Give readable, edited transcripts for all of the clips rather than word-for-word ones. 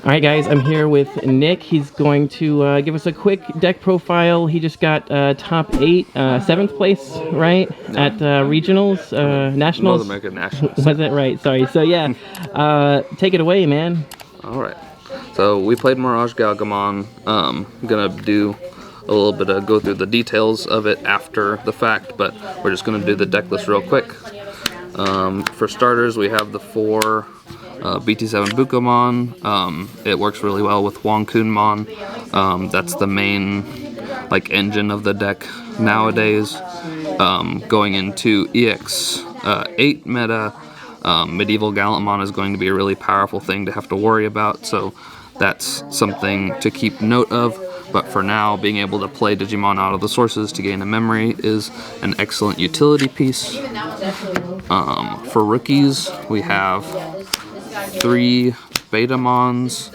Alright guys, I'm here with Nick. He's going to give us a quick deck profile. He just got top 8, 7th place, right? Yeah. At regionals, nationals? North American Nationals. Was that right? Sorry. So yeah, take it away, man. Alright. So we played Miragegaogamon. Gonna do a little bit of go through the details of it after the fact, but we're just gonna do the deck list real quick. For starters, we have the 4 BT7 Bukomon. It works really well with Wonkunmon. That's the main engine of the deck nowadays. Going into EX8 meta, Medieval Gallantmon is going to be a really powerful thing to have to worry about, so that's something to keep note of. But for now, being able to play Digimon out of the sources to gain a memory is an excellent utility piece. For rookies, we have 3 Betamons,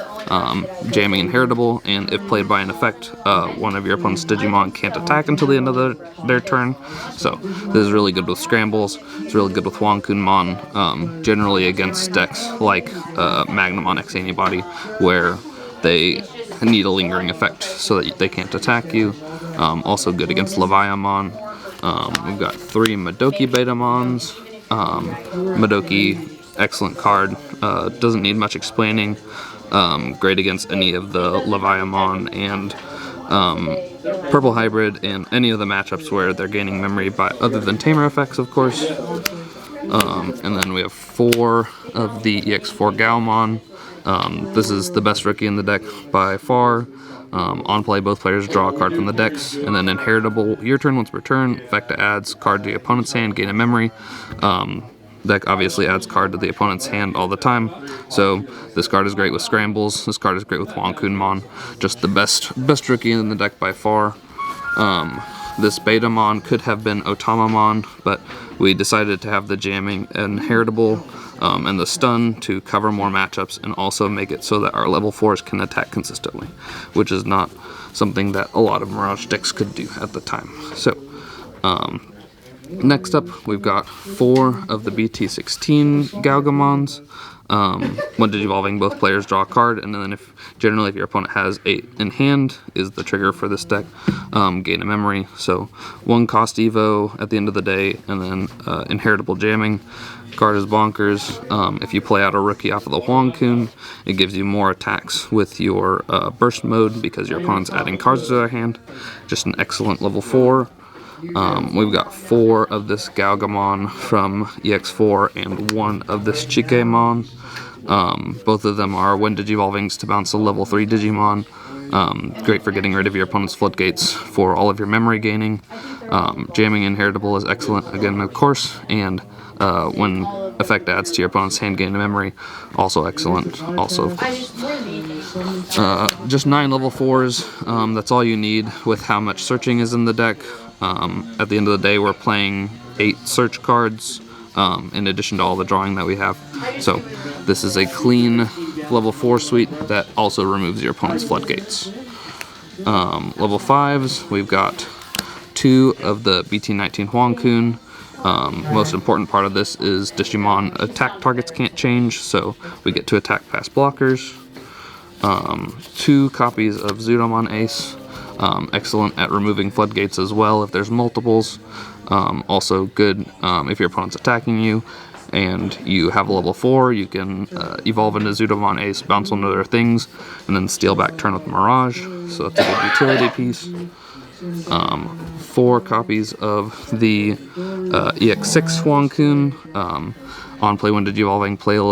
jamming inheritable, and if played by an effect, one of your opponent's Digimon can't attack until the end of their turn. So this is really good with scrambles. It's really good with Wonkunmon, generally against decks like Magnamon X Antibody, where they need a lingering effect so that they can't attack you. Also good against Leviamon. We've got 3 Madoki Betamons. Madoki, excellent card, doesn't need much explaining. Great against any of the Leviamon and Purple Hybrid and any of the matchups where they're gaining memory by other than Tamer effects, of course. And then we have 4 of the EX4 Gaomon. This is the best rookie in the deck by far. On play, both players draw a card from the decks, and then inheritable, your turn once per turn, effect adds card to the opponent's hand, gain a memory. Deck obviously adds card to the opponent's hand all the time, so this card is great with scrambles. This card is great with Wonkunmon, just the best rookie in the deck by far. This Betamon could have been Otamamon, but we decided to have the jamming inheritable and the stun to cover more matchups and also make it so that our level 4s can attack consistently, which is not something that a lot of Mirage decks could do at the time. So, next up, we've got 4 of the BT16 Gaogamons. When digivolving, both players draw a card, and then if your opponent has 8 in hand, is the trigger for this deck. Gain a memory, so 1 cost Evo at the end of the day, and then inheritable jamming. Card is bonkers. If you play out a rookie off of the Wonkun, it gives you more attacks with your burst mode because your opponent's adding cards to their hand. Just an excellent level 4. We've got 4 of this Gaogamon from EX4 and 1 of this Chikemon. Both of them are when digivolvings to bounce a level 3 Digimon. Great for getting rid of your opponent's floodgates for all of your memory gaining. Jamming inheritable is excellent again, of course, and when effect adds to your opponent's hand, gain a memory, also excellent, also of course. Just 9 level 4s, that's all you need with how much searching is in the deck. At the end of the day, we're playing 8 search cards, in addition to all the drawing that we have. So this is a clean level 4 suite that also removes your opponent's floodgates. Level 5s, we've got 2 of the BT19 Wonkun. Most important part of this is Digimon attack targets can't change, so we get to attack past blockers. 2 copies of Zudomon Ace. Excellent at removing floodgates as well if there's multiples. Also good if your opponent's attacking you and you have a level 4, you can evolve into Zudomon Ace, bounce one of their things, and then steal back turn with Mirage. So that's a good utility piece. 4 copies of the EX6 Wonkun. On play when digivolving, play a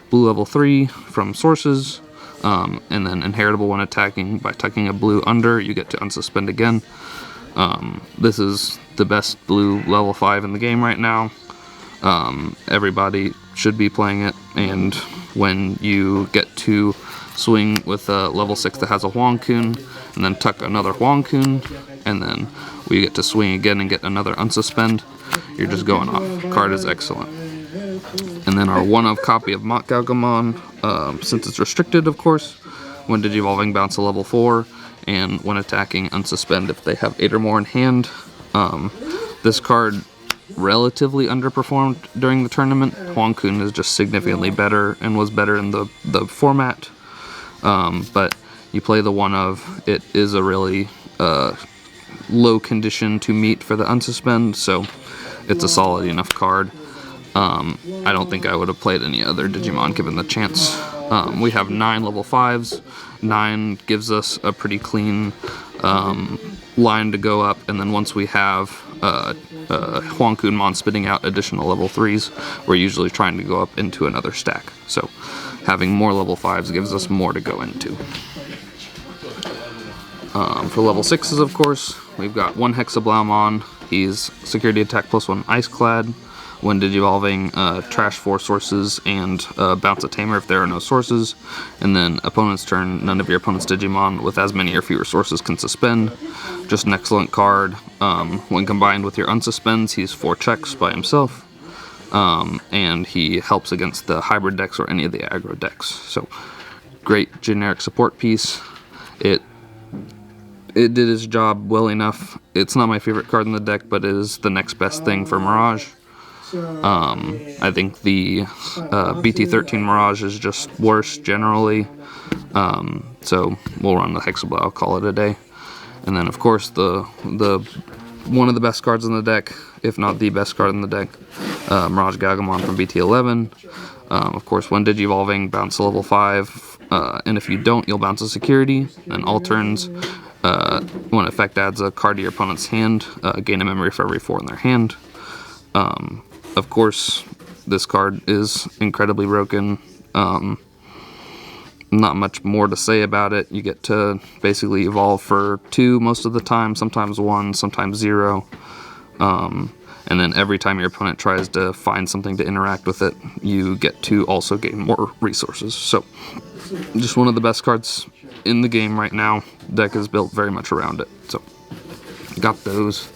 blue level 3 from sources. And then inheritable when attacking by tucking a blue under, you get to unsuspend again. This is the best blue level 5 in the game right now. Everybody should be playing it, and when you get to swing with a level 6 that has a Wonkun, and then tuck another Wonkun, and then we get to swing again and get another unsuspend, you're just going off. Card is excellent. And then our 1-of copy of Gaogamon, since it's restricted, of course, when digivolving, bounce a level 4, and when attacking, unsuspend if they have 8 or more in hand. This card relatively underperformed during the tournament. Wonkun is just significantly better and was better in the format. But you play the one of, it is a really low condition to meet for the unsuspend, so it's a solid enough card. I don't think I would have played any other Digimon given the chance. We have 9 level 5s. 9 gives us a pretty clean line to go up, and then once we have Huangkunmon spitting out additional level 3s, we're usually trying to go up into another stack. So having more level 5s gives us more to go into. For level 6s, of course, we've got 1 Hexablaumon. He's security attack +1 Ice Clad. When digivolving, trash 4 sources and bounce a tamer if there are no sources. And then opponent's turn, none of your opponent's Digimon with as many or fewer sources can suspend. Just an excellent card. When combined with your unsuspends, he's 4 checks by himself. And he helps against the hybrid decks or any of the aggro decks. So great generic support piece. It did its job well enough. It's not my favorite card in the deck, but it is the next best thing for Mirage. I think the BT13 Mirage is just worse generally, so we'll run the Hexablaw, I'll call it a day. And then of course the one of the best cards in the deck, if not the best card in the deck, Miragegaogamon from BT11. Of course, when digivolving, bounce to level 5, and if you don't, you'll bounce a security. Then all turns, when effect adds a card to your opponent's hand, gain a memory for every 4 in their hand. Of course, this card is incredibly broken. Not much more to say about it. You get to basically evolve for 2 most of the time, sometimes 1, sometimes 0. And then every time your opponent tries to find something to interact with it, you get to also gain more resources. So, just one of the best cards in the game right now. Deck is built very much around it. So, got those.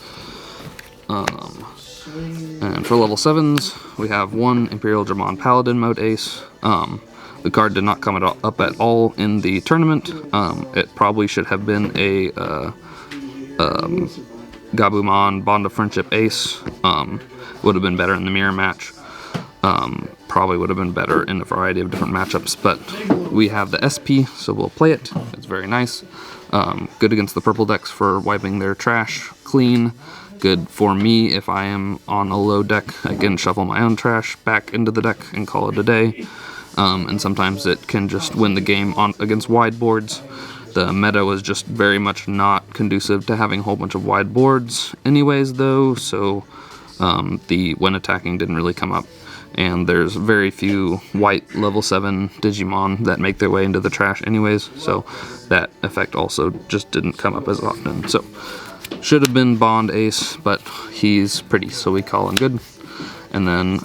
And for level 7s, we have 1 Imperial Dramon Paladin mode ace. The card did not come up at all in the tournament. It probably should have been a Gabumon Bond of Friendship ace. Would have been better in the mirror match. Probably would have been better in a variety of different matchups, but we have the SP, so we'll play it. It's very nice. Good against the purple decks for wiping their trash clean. Good for me if I am on a low deck. I can shuffle my own trash back into the deck and call it a day. And sometimes it can just win the game against wide boards. The meta was just very much not conducive to having a whole bunch of wide boards anyways, though, so the when attacking didn't really come up. And there's very few white level 7 Digimon that make their way into the trash anyways, so that effect also just didn't come up as often. So should have been Bond Ace, but he's pretty, so we call him good. And then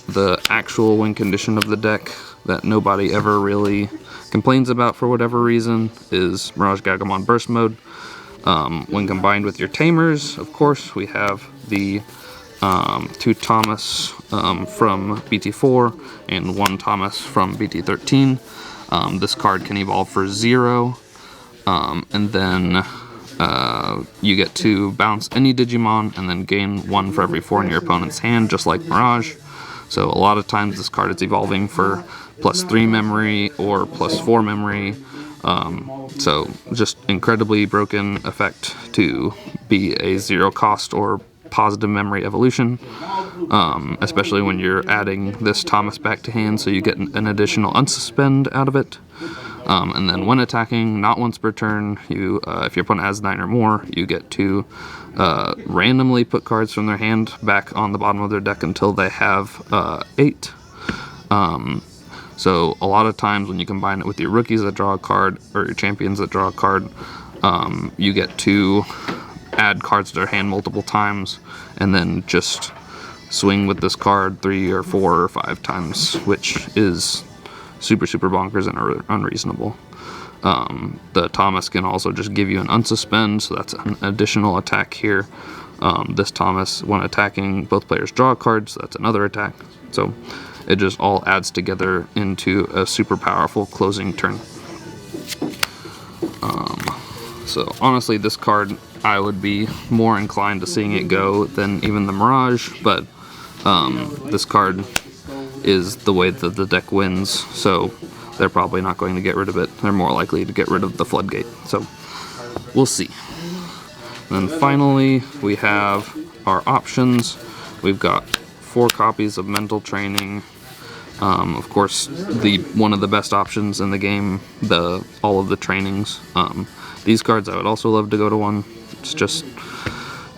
the actual win condition of the deck that nobody ever really complains about for whatever reason is Miragegaogamon Burst Mode. When combined with your Tamers, of course, we have the 2 Thomas from BT4 and 1 Thomas from BT13. This card can evolve for 0, and then you get to bounce any Digimon and then gain 1 for every 4 in your opponent's hand, just like Mirage. So a lot of times this card is evolving for +3 memory or +4 memory. So just incredibly broken effect to be a 0 cost or positive memory evolution, especially when you're adding this Thomas back to hand, so you get an additional unsuspend out of it. And then when attacking, not once per turn, you if your opponent has 9 or more, you get to randomly put cards from their hand back on the bottom of their deck until they have 8. So a lot of times when you combine it with your rookies that draw a card, or your champions that draw a card, you get to add cards to their hand multiple times, and then just swing with this card 3 or 4 or 5 times, which is super bonkers and unreasonable. The Thomas can also just give you an unsuspend, so that's an additional attack here. This Thomas, when attacking, both players draw cards, so that's another attack. So it just all adds together into a super powerful closing turn. So honestly, this card, I would be more inclined to seeing it go than even the Mirage, but this card is the way that the deck wins. So they're probably not going to get rid of it. They're more likely to get rid of the floodgate. So we'll see. And then finally, we have our options. We've got 4 copies of Mental Training. Of course, one of the best options in the game, all of the trainings. These cards I would also love to go to 1. It's just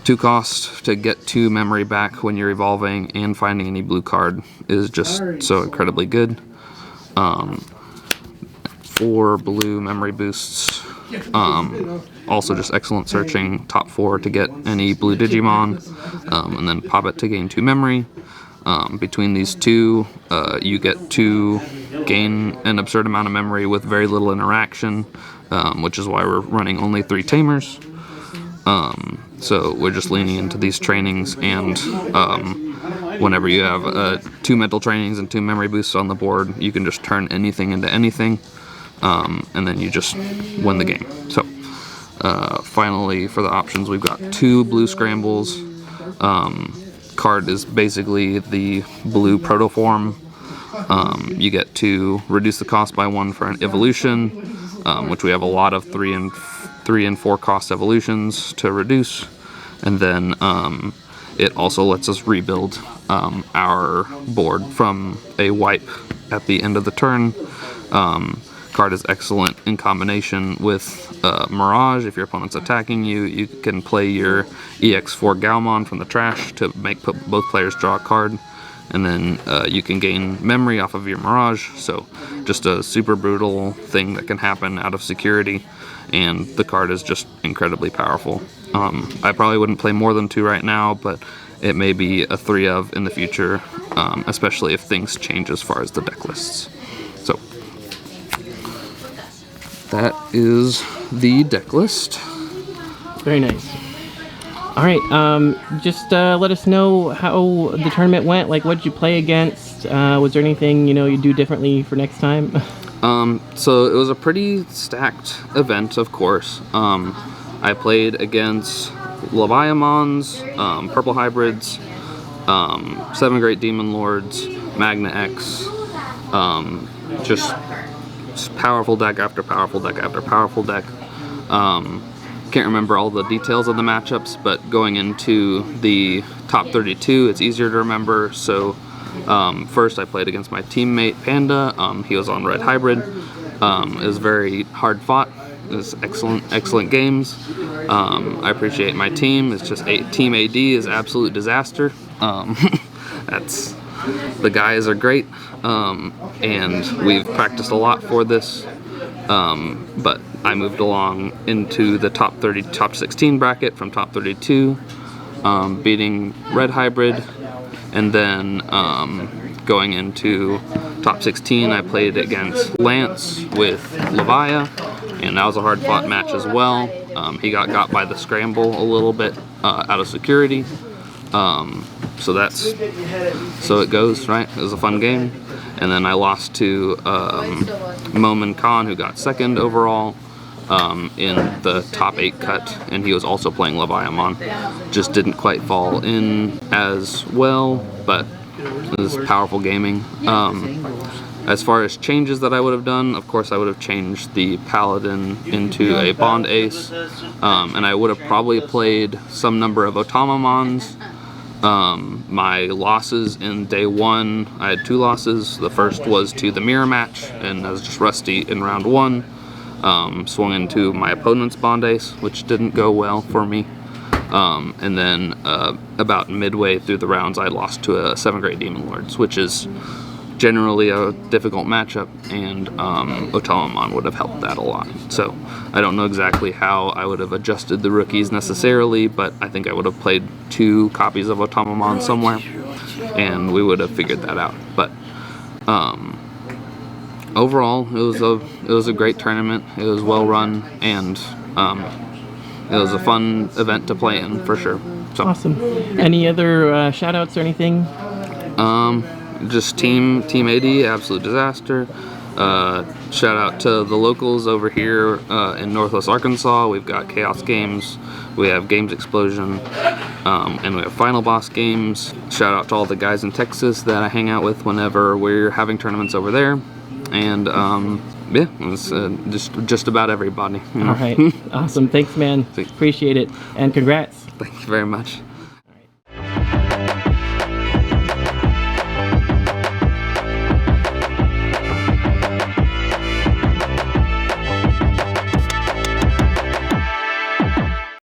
2 cost to get 2 memory back when you're evolving, and finding any blue card is just so incredibly good. 4 blue memory boosts. Also just excellent searching, top 4 to get any blue Digimon, and then pop it to gain 2 memory. Between these 2, you get to gain an absurd amount of memory with very little interaction, which is why we're running only 3 tamers. So we're just leaning into these trainings, and whenever you have 2 mental trainings and 2 memory boosts on the board, you can just turn anything into anything, and then you just win the game. So finally, for the options, we've got 2 blue scrambles. Card is basically the blue protoform. You get to reduce the cost by 1 for an evolution, which we have a lot of 3 and 4 cost evolutions to reduce, and then it also lets us rebuild our board from a wipe at the end of the turn. Card is excellent in combination with Mirage. If your opponent's attacking you, you can play your EX4 Gaomon from the trash to put both players draw a card, and then you can gain memory off of your Mirage. So just a super brutal thing that can happen out of security, and the card is just incredibly powerful. I probably wouldn't play more than 2 right now, but it may be a 3 of in the future, especially if things change as far as the deck lists. So that is the deck list. Very nice. All right, just let us know how the tournament went. Like, what did you play against? Was there anything you do differently for next time? So it was a pretty stacked event, of course. I played against Leviamons, Purple Hybrids, 7 Great Demon Lords, Magna X, just powerful deck after powerful deck after powerful deck. Can't remember all the details of the matchups, but going into the top 32, it's easier to remember. So first I played against my teammate Panda. He was on Red Hybrid. It was very hard fought. It was excellent games. I appreciate my team. It's just Team AD is absolute disaster. The guys are great, and we've practiced a lot for this. But I moved along into the top 16 bracket from top 32, beating Red Hybrid, and then going into top 16, I played against Lance with Levia, and that was a hard-fought match as well. He got by the scramble a little bit out of security. So it goes, right? It was a fun game. And then I lost to Momin Khan, who got 2nd overall in the top 8 cut, and he was also playing Leviamon. Just didn't quite fall in as well, but it was powerful gaming. As far as changes that I would have done, of course I would have changed the Paladin into a Bond Ace, and I would have probably played some number of Automamons. My losses in day 1, I had 2 losses. The first was to the mirror match, and I was just rusty in round 1. Swung into my opponent's Bond Ace, which didn't go well for me. And then about midway through the rounds, I lost to a 7 Great Demon Lords, which is generally a difficult matchup, and Automamon would have helped that a lot. So I don't know exactly how I would have adjusted the rookies necessarily, but I think I would have played 2 copies of Automamon somewhere, and we would have figured that out. But overall, it was a great tournament. It was well run, and it was a fun event to play in for sure. So. Awesome. Any other shout outs or anything? Just Team AD, absolute disaster. Shout out to the locals over here in Northwest Arkansas. We've got Chaos Games, we have Games Explosion, and we have Final Boss Games. Shout out to all the guys in Texas that I hang out with whenever we're having tournaments over there. and yeah, it was just about everybody. You know? All right. Awesome. Thanks, man. Appreciate it. And congrats. Thank you very much.